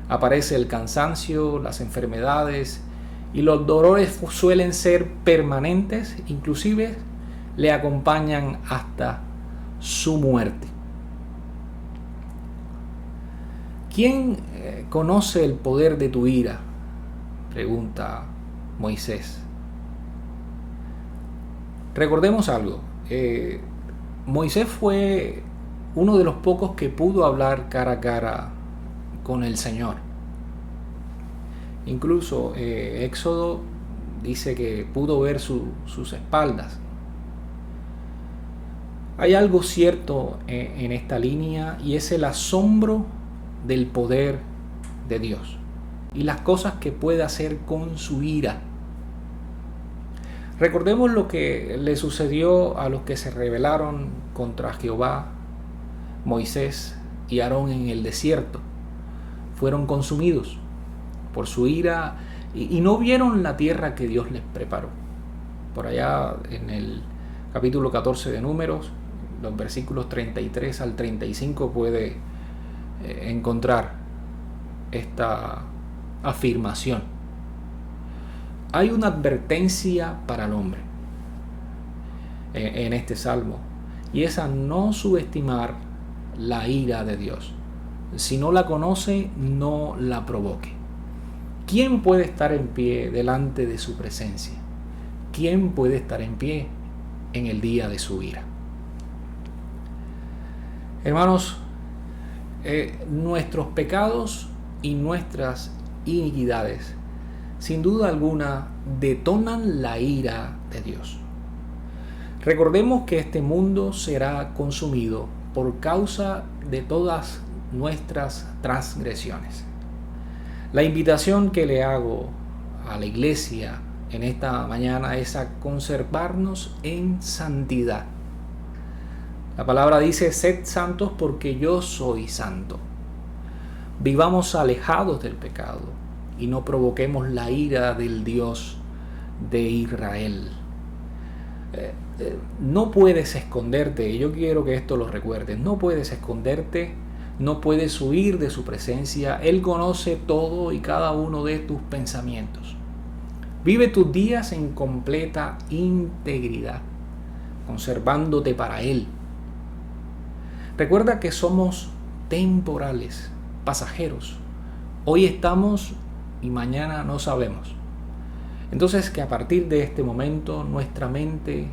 aparece el cansancio, las enfermedades y los dolores suelen ser permanentes, inclusive le acompañan hasta su muerte. ¿Quién conoce el poder de tu ira?, pregunta Moisés. Recordemos algo. Moisés fue uno de los pocos que pudo hablar cara a cara con el Señor. Incluso Éxodo dice que pudo ver sus espaldas. Hay algo cierto en esta línea y es el asombro del poder de Dios y las cosas que puede hacer con su ira. Recordemos lo que le sucedió a los que se rebelaron contra Jehová, Moisés y Aarón en el desierto. Fueron consumidos por su ira y no vieron la tierra que Dios les preparó. Por allá en el capítulo 14 de Números, los versículos 33 al 35 puede encontrar esta afirmación. Hay una advertencia para el hombre en este salmo, y es a no subestimar la ira de Dios. Si no la conoce, no la provoque. ¿quién puede estar en pie delante de su presencia? ¿Quién puede estar en pie en el día de su ira? Hermanos, nuestros pecados y nuestras iniquidades, sin duda alguna, detonan la ira de Dios. Recordemos que este mundo será consumido por causa de todas nuestras transgresiones. La invitación que le hago a la iglesia en esta mañana es a conservarnos en santidad. La palabra dice: sed santos porque yo soy santo. Vivamos alejados del pecado y no provoquemos la ira del Dios de Israel. No puedes esconderte, y yo quiero que esto lo recuerdes, no puedes esconderte, no puedes huir de su presencia. Él conoce todo y cada uno de tus pensamientos. Vive tus días en completa integridad, conservándote para Él. Recuerda que somos temporales, pasajeros. Hoy estamos y mañana no sabemos. Entonces, que a partir de este momento nuestra mente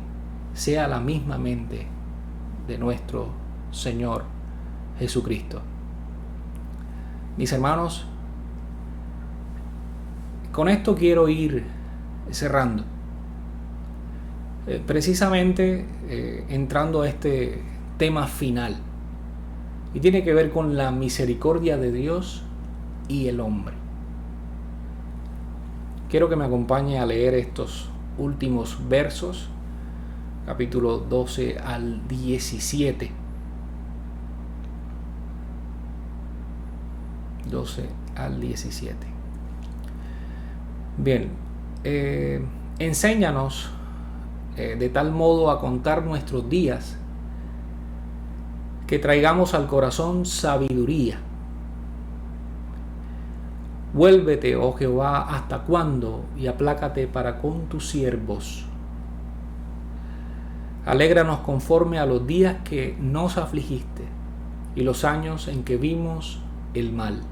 sea la misma mente de nuestro Señor Jesucristo. Mis hermanos, con esto quiero ir cerrando. Precisamente entrando a este tema final. Y tiene que ver con la misericordia de Dios y el hombre. Quiero que me acompañe a leer estos últimos versos, capítulo 12 al 17. 12 al 17. Bien, enséñanos de tal modo a contar nuestros días que traigamos al corazón sabiduría. Vuélvete, oh Jehová, ¿hasta cuándo? Y aplácate para con tus siervos. Alégranos conforme a los días que nos afligiste y los años en que vimos el mal.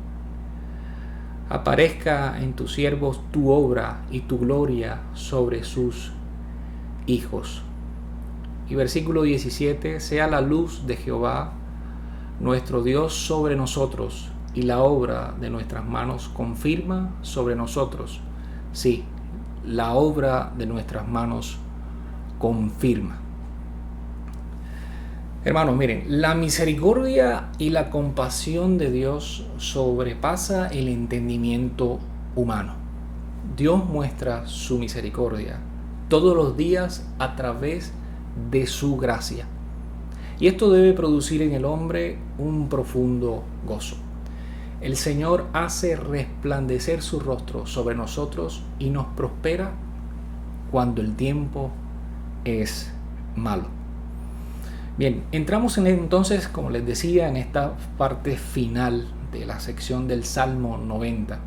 Aparezca en tus siervos tu obra y tu gloria sobre sus hijos. Y versículo 17, sea la luz de Jehová, nuestro Dios, sobre nosotros, y la obra de nuestras manos confirma sobre nosotros. Sí, la obra de nuestras manos confirma. Hermanos, miren, la misericordia y la compasión de Dios sobrepasa el entendimiento humano. Dios muestra su misericordia todos los días a través de su gracia. Y esto debe producir en el hombre un profundo gozo. El Señor hace resplandecer su rostro sobre nosotros y nos prospera cuando el tiempo es malo. Bien, entramos entonces, como les decía, en esta parte final de la sección del Salmo 90.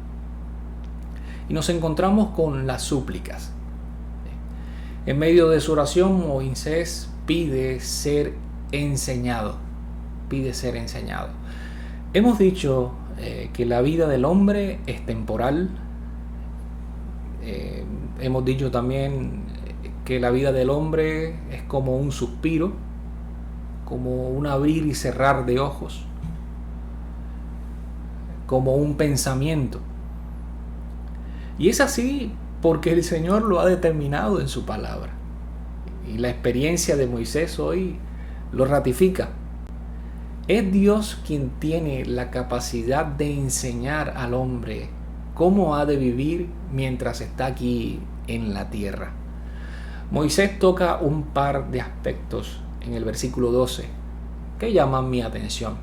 Y nos encontramos con las súplicas. En medio de su oración, Moisés pide ser enseñado. Pide ser enseñado. Hemos dicho que la vida del hombre es temporal. Hemos dicho también que la vida del hombre es como un suspiro, como un abrir y cerrar de ojos, como un pensamiento. Y es así porque el Señor lo ha determinado en su palabra. Y la experiencia de Moisés hoy lo ratifica. Es Dios quien tiene la capacidad de enseñar al hombre cómo ha de vivir mientras está aquí en la tierra. Moisés toca un par de aspectos en el versículo 12 que llaman mi atención,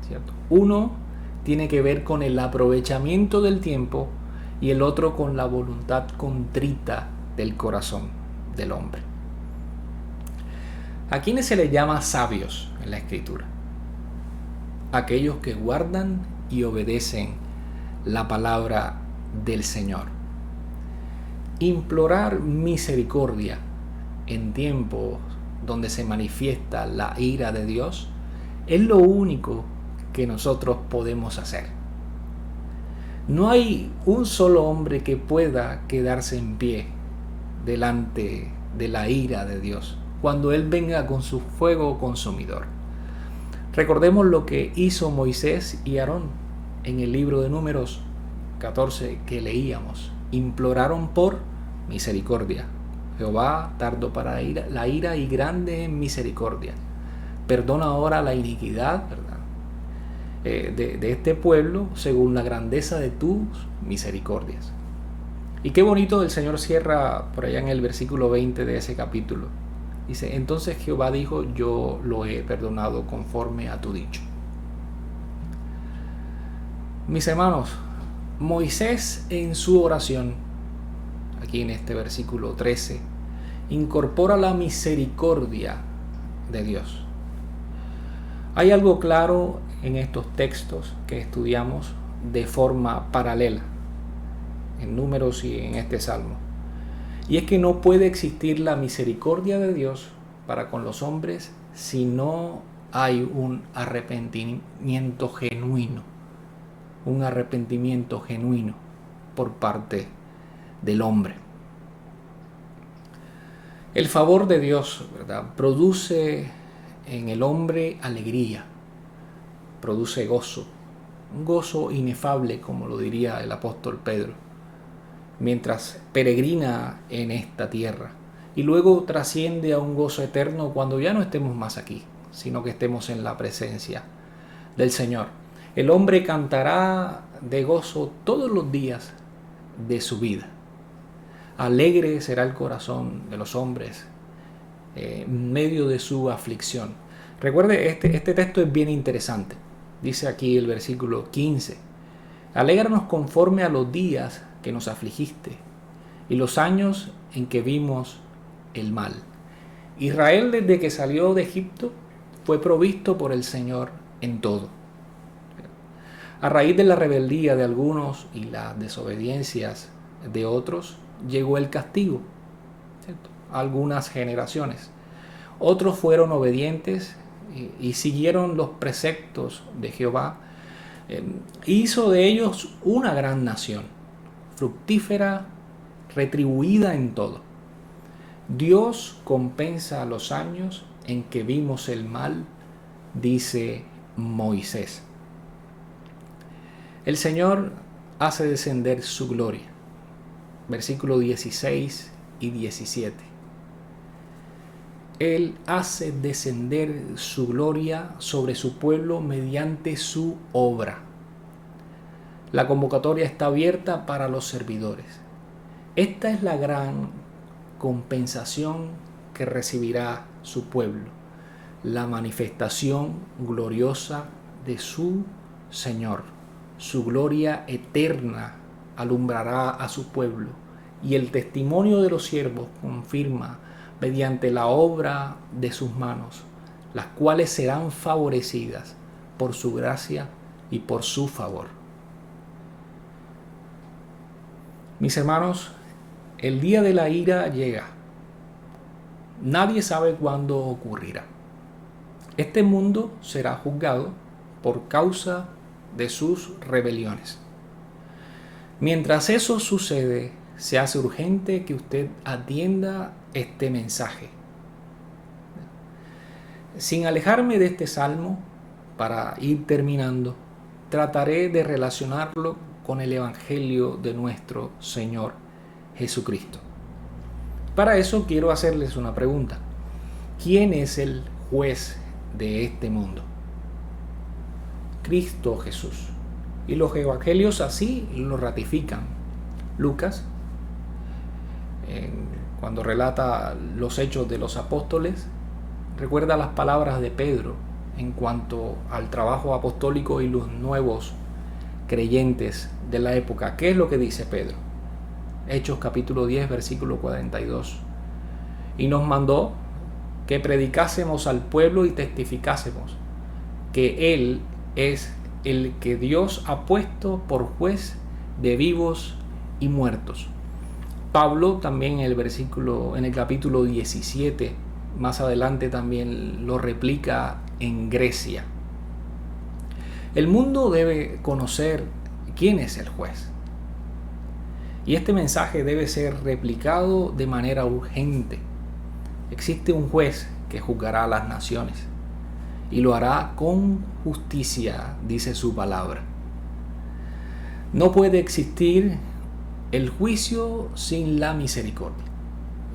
¿cierto? Uno tiene que ver con el aprovechamiento del tiempo y el otro con la voluntad contrita del corazón del hombre. ¿A quiénes se les llama sabios en la Escritura? Aquellos que guardan y obedecen la palabra del Señor. Implorar misericordia en tiempos donde se manifiesta la ira de Dios es lo único que nosotros podemos hacer. No hay un solo hombre que pueda quedarse en pie delante de la ira de Dios cuando Él venga con su fuego consumidor. Recordemos lo que hizo Moisés y Aarón en el libro de Números 14 que leíamos. Imploraron por misericordia. Jehová, tardo para la ira y grande en misericordia. Perdona ahora la iniquidad, ¿verdad?, de este pueblo según la grandeza de tus misericordias. Y qué bonito el Señor cierra por allá en el versículo 20 de ese capítulo. Dice, entonces Jehová dijo, yo lo he perdonado conforme a tu dicho. Mis hermanos, Moisés en su oración, aquí en este versículo 13, incorpora la misericordia de Dios. Hay algo claro en estos textos que estudiamos de forma paralela, en Números y en este Salmo. Y es que no puede existir la misericordia de Dios para con los hombres si no hay un arrepentimiento genuino. Un arrepentimiento genuino por parte del hombre. El favor de Dios, ¿verdad?, produce en el hombre alegría, produce gozo, un gozo inefable, como lo diría el apóstol Pedro, mientras peregrina en esta tierra, y luego trasciende a un gozo eterno cuando ya no estemos más aquí, sino que estemos en la presencia del Señor. El hombre cantará de gozo todos los días de su vida. Alegre será el corazón de los hombres en medio de su aflicción. Recuerde, este texto es bien interesante. Dice aquí el versículo 15. Alégranos conforme a los días que nos afligiste y los años en que vimos el mal. Israel, desde que salió de Egipto, fue provisto por el Señor en todo. A raíz de la rebeldía de algunos y las desobediencias de otros, llegó el castigo, ¿cierto?, a algunas generaciones. Otros fueron obedientes y siguieron los preceptos de Jehová. Hizo de ellos una gran nación, fructífera, retribuida en todo. Dios compensa los años en que vimos el mal, dice Moisés. El Señor hace descender su gloria. Versículos 16 y 17. Él hace descender su gloria sobre su pueblo mediante su obra. La convocatoria está abierta para los servidores. Esta es la gran compensación que recibirá su pueblo, la manifestación gloriosa de su Señor. Su gloria eterna alumbrará a su pueblo, y el testimonio de los siervos confirma mediante la obra de sus manos, las cuales serán favorecidas por su gracia y por su favor. Mis hermanos, el día de la ira llega. Nadie sabe cuándo ocurrirá. Este mundo será juzgado por causa de sus rebeliones. Mientras eso sucede, se hace urgente que usted atienda este mensaje. Sin alejarme de este salmo, para ir terminando, trataré de relacionarlo con el Evangelio de nuestro Señor Jesucristo. Para eso quiero hacerles una pregunta. ¿Quién es el juez de este mundo? Cristo Jesús. Y los evangelios así lo ratifican. Lucas, cuando relata los hechos de los apóstoles, recuerda las palabras de Pedro en cuanto al trabajo apostólico y los nuevos creyentes de la época. ¿Qué es lo que dice Pedro? Hechos capítulo 10, versículo 42. Y nos mandó que predicásemos al pueblo y testificásemos que Él es el que Dios ha puesto por juez de vivos y muertos. Pablo también en el capítulo 17, más adelante también lo replica en Grecia. El mundo debe conocer quién es el juez. Y este mensaje debe ser replicado de manera urgente. Existe un juez que juzgará a las naciones y lo hará con justicia, dice su palabra. No puede existir el juicio sin la misericordia.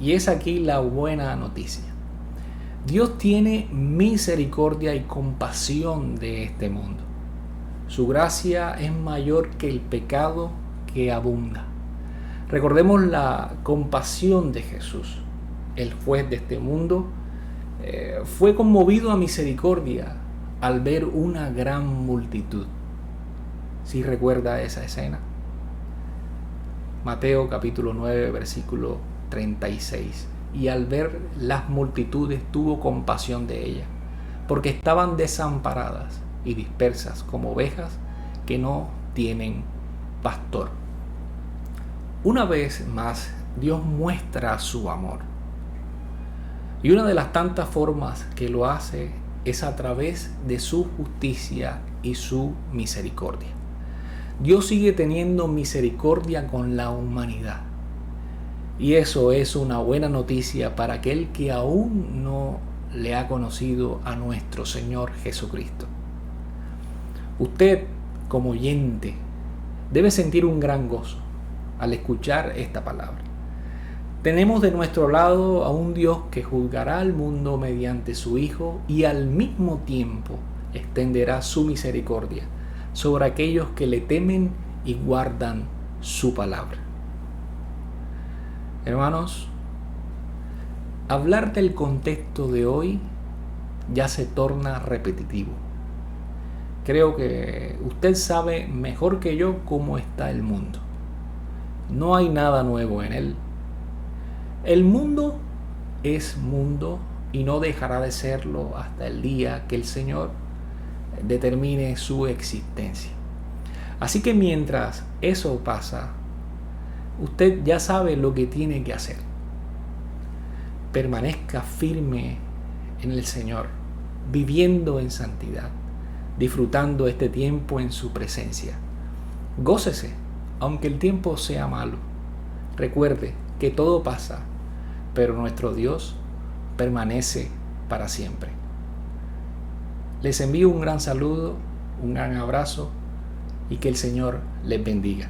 Y es aquí la buena noticia. Dios tiene misericordia y compasión de este mundo. Su gracia es mayor que el pecado que abunda. Recordemos la compasión de Jesús. El juez de este mundo fue conmovido a misericordia al ver una gran multitud. ¿Sí recuerda esa escena? Mateo capítulo 9, versículo 36. Y al ver las multitudes tuvo compasión de ellas, porque estaban desamparadas y dispersas como ovejas que no tienen pastor. Una vez más, Dios muestra su amor. Y una de las tantas formas que lo hace es a través de su justicia y su misericordia. Dios sigue teniendo misericordia con la humanidad. Y eso es una buena noticia para aquel que aún no le ha conocido a nuestro Señor Jesucristo. Usted, como oyente, debe sentir un gran gozo al escuchar esta palabra. Tenemos de nuestro lado a un Dios que juzgará al mundo mediante su Hijo y al mismo tiempo extenderá su misericordia sobre aquellos que le temen y guardan su palabra. Hermanos, hablar del contexto de hoy ya se torna repetitivo. Creo que usted sabe mejor que yo cómo está el mundo. No hay nada nuevo en él. El mundo es mundo y no dejará de serlo hasta el día que el Señor determine su existencia. Así que mientras eso pasa, usted ya sabe lo que tiene que hacer. Permanezca firme en el Señor, viviendo en santidad, disfrutando este tiempo en su presencia. Gócese, aunque el tiempo sea malo. Recuerde que todo pasa, pero nuestro Dios permanece para siempre. Les envío un gran saludo, un gran abrazo y que el Señor les bendiga.